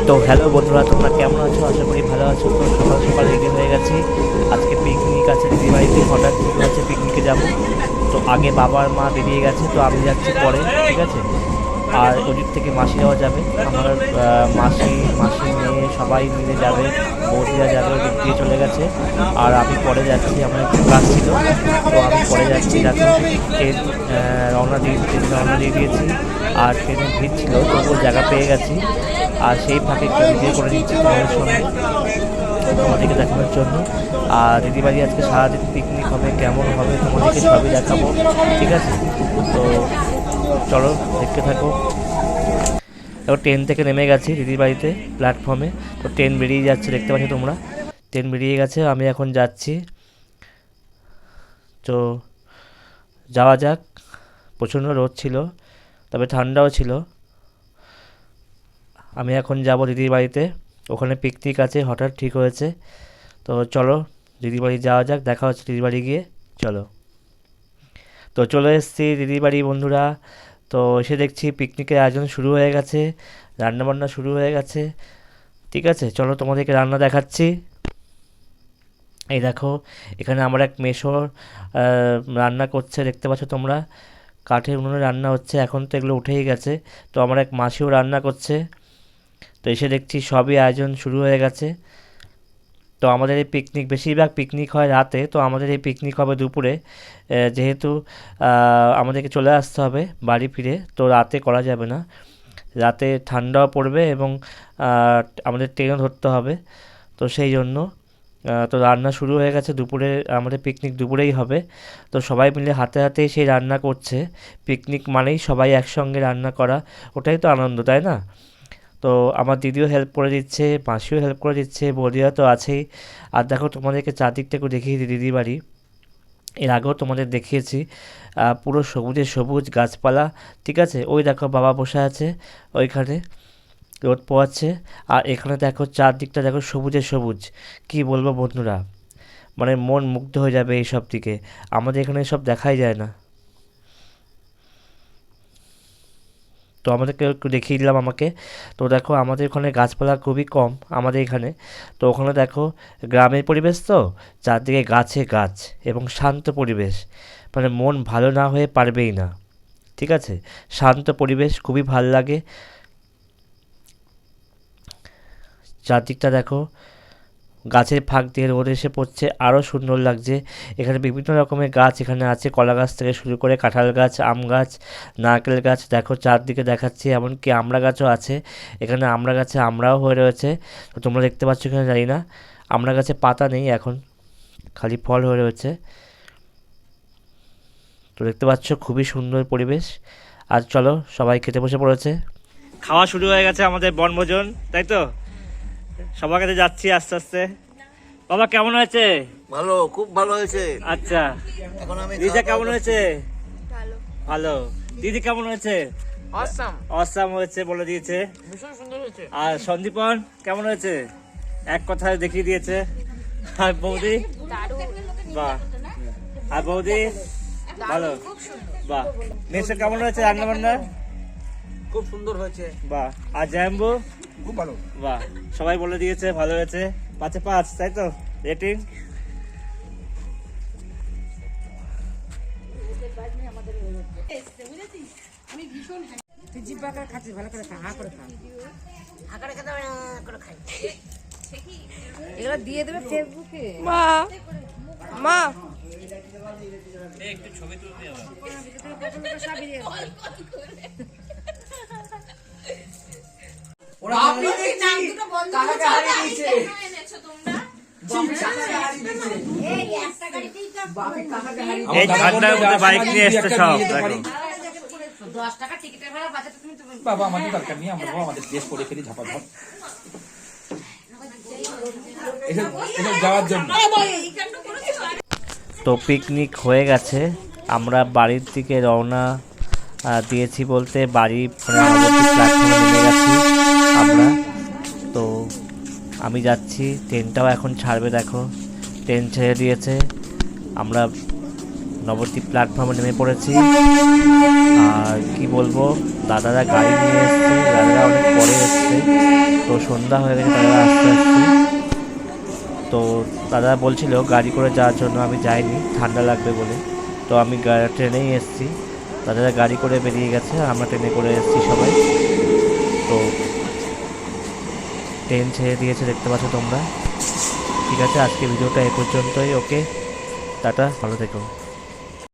তো হ্যালো বন্ধুরা, তোমরা কেমন আছো? আশা করি ভালো আছো। তো সকাল সকাল রেডি হয়ে গেছি, আজকে পিকনিক আছে দিদি বাড়িতে। হঠাৎ ঠিক আছে পিকনিকে যাব। তো আগে বাবার মা বেরিয়ে গেছে, তো আমি যাচ্ছি পরে, ঠিক আছে। আর ওদিক থেকে মাসিরাও যাবে, আমার মাসির মেয়ে সবাই মিলে যাবে, বৌদিরা যাবে, ওদিক দিয়ে চলে গেছে। আর আমি পরে যাচ্ছি, আমার একটু কাজ ছিল, তো আমি পরে যাচ্ছি। দেখো ট্রেন রওনা দিয়ে দিয়েছি। আর ট্রেনের ভিড় ছিল, তবুও জায়গা পেয়ে গেছি। আর সেই ফাঁকে একটু ভিডিও করে নিচ্ছি তোমাদের সঙ্গে, তোমাদেরকে দেখানোর জন্য। আর দিদিবাড়ি আজকে সারাদিন পিকনিক হবে, কেমন হবে তোমাদেরকে সবই দেখাবো, ঠিক আছে। তো চলো দেখতে থাকো। এবার ট্রেন থেকে নেমে গেছি দিদির বাড়িতে প্ল্যাটফর্মে। তো ট্রেন বেরিয়ে যাচ্ছে, দেখতে পাচ্ছ তোমরা, ট্রেন বেরিয়ে গেছে, আমি এখন যাচ্ছি। তো যাওয়া যাক। প্রচণ্ড রোদ ছিল, তবে ঠান্ডাও ছিল। আমি এখন যাব দিদির বাড়িতে, ওখানে পিকনিক আছে, হঠাৎ ঠিক হয়েছে। তো চলো দিদির বাড়ি যাওয়া যাক, দেখা হচ্ছে দিদির বাড়ি গিয়ে। চলো। তো চলে এসেছি দিদির বাড়ি বন্ধুরা। তো এসে দেখছি পিকনিকের আয়োজন শুরু হয়ে গেছে, রান্নাবান্না শুরু হয়ে গেছে, ঠিক আছে। চলো তোমাদেরকে রান্না দেখাচ্ছি। এই দেখো, এখানে আমার এক মেশো রান্না করছে, দেখতে পাচ্ছ তোমরা, কাঠের উনুনে রান্না হচ্ছে। এখন তো এগুলো উঠেই গেছে। তো আমার এক মাসিও রান্না করছে। তো এসে দেখছি সবই আয়োজন শুরু হয়ে গেছে। তো আমাদের এই পিকনিক, বেশিরভাগ পিকনিক হয় রাতে, তো আমাদের এই পিকনিক হবে দুপুরে। যেহেতু আমাদেরকে চলে আসতে হবে বাড়ি ফিরে, তো রাতে করা যাবে না, রাতে ঠান্ডাও পড়বে এবং আমাদের ট্রেনও ধরতে হবে। তো সেই জন্য তো রান্না শুরু হয়ে গেছে দুপুরে, আমাদের পিকনিক দুপুরেই হবে। তো সবাই মিলে হাতে হাতেই সেই রান্না করছে। পিকনিক মানেই সবাই একসঙ্গে রান্না করা, ওটাই তো আনন্দ, তাই না? তো আমার দিদিও হেল্প করে দিচ্ছে, মাসিও হেল্প করে দিচ্ছে, বৌদিরা তো আছেই। আর দেখো তোমাদেরকে চারদিকটা একটু দেখিয়ে দিই দিদির বাড়ি। এর আগেও তোমাদের দেখিয়েছি, পুরো সবুজে সবুজ গাছপালা, ঠিক আছে। ওই দেখো বাবা বসে আছে ওইখানে, রোদ পোয়াচ্ছে। আর এখানে দেখো চারদিকটা দেখো সবুজে সবুজ, কি বলবো বন্ধুরা, মানে মন মুগ্ধ হয়ে যাবে এইসব দিকে। আমাদের এখানে সব দেখাই যায় না। তো আমাদেরকে একটু দেখিয়ে দিলাম আমাকে। তো দেখো আমাদের ওখানে গাছপালা খুবই কম আমাদের এখানে। তো ওখানে দেখো গ্রামের পরিবেশ, তো চারদিকে গাছে গাছ এবং শান্ত পরিবেশ, মানে মন ভালো না হয়ে পারবেই না, ঠিক আছে। শান্ত পরিবেশ খুবই ভাল লাগে। চারদিকটা দেখো, গাছের ফাঁক দিয়ে রোদ এসে পড়ছে, আরও সুন্দর লাগছে। এখানে বিভিন্ন রকমের গাছ এখানে আছে, কলা গাছ থেকে শুরু করে কাঁঠাল গাছ, আম গাছ, নারকেল গাছ, দেখো চারদিকে দেখাচ্ছি, এমনকি আমড়া গাছও আছে। এখানে আমড়া গাছে আমড়াও হয়ে রয়েছে, তো তোমরা দেখতে পাচ্ছ কিনা জানি না। আমড়া গাছে পাতা নেই এখন, খালি ফল হয়ে রয়েছে। তো দেখতে পাচ্ছ খুবই সুন্দর পরিবেশ। আর চলো সবাই খেতে বসে পড়েছে, খাওয়া শুরু হয়ে গেছে আমাদের বনভোজন, তাই তো। সবার কাছে যাচ্ছি আস্তে আস্তে। বাবা কেমন হয়েছে? ভালো, খুব ভালো হয়েছে। আচ্ছা, এখন আমি দিদা কেমন হয়েছে? ভালো, ভালো। দিদি কেমন হয়েছে? অসাম, অসাম হয়েছে বলে দিয়েছে। ভীষণ সুন্দর হয়েছে। আর সন্দীপন কেমন হয়েছে? এক কথায় দেখিয়ে দিয়েছে। আর বৌদি? বাহ। আর বৌদি? ভালো, বাহ। মেসে কেমন হয়েছে রান্না বান্না? খুব সুন্দর হয়েছে। বাহ। আর জ্যাম্বু? খুব ভালো। বাহ, সবাই বলে দিয়েছে ভালো হয়েছে। 5-এ 5, তাই তো রেটিং? এগুলো দিয়ে দেবে ফেসবুকে। মা মা একটু ছবি তুলতে হবে। আপনি দেখছি কাকাকে হারিয়ে দিয়েছে। এই ঠান্ডার মধ্যে বাইক নিয়ে এসছে সব, দেখো। 10 টাকা টিকিটের ভাড়া বাঁচাতে তুমি বাবা আমাদের দরকার নেই, আমরা আমাদের দেশ করে ফেলি ঝাপাঝাপ এসব যাওয়ার জন্য। তো পিকনিক হয়ে গেছে, আমরা বাড়ির দিকে রওনা দিয়েছি, বলতে বাড়ি প্ল্যাটফর্মে নেমে গেছি আমরা। তো আমি যাচ্ছি, ট্রেনটাও এখন ছাড়বে, দেখো ট্রেন ছেড়ে দিয়েছে। আমরা নবদ্বীপ প্ল্যাটফর্মে নেমে পড়েছি। আর কি বলবো, দাদারা গাড়ি নিয়ে এসছে, দাদারা অনেক পরে এসছে, তো সন্ধ্যা হয়ে গেছে, দাদারা আস্তে আস্তে। তো দাদা বলছিল গাড়ি করে যাওয়ার জন্য, আমি যাইনি ঠান্ডা লাগবে বলে, তো আমি ট্রেনেই এসেছি। দাদারা গাড়ি করে বেরিয়ে গেছে, আমরা ট্রেনে করে এসেছি সবাই। তো ট্রেন ছেড়ে দিয়েছে, দেখতে পাচ্ছ তোমরা। ঠিক আছে, আজকে ভিডিওটা এ পর্যন্তই। ওকে, টাটা, ভালো থেকো।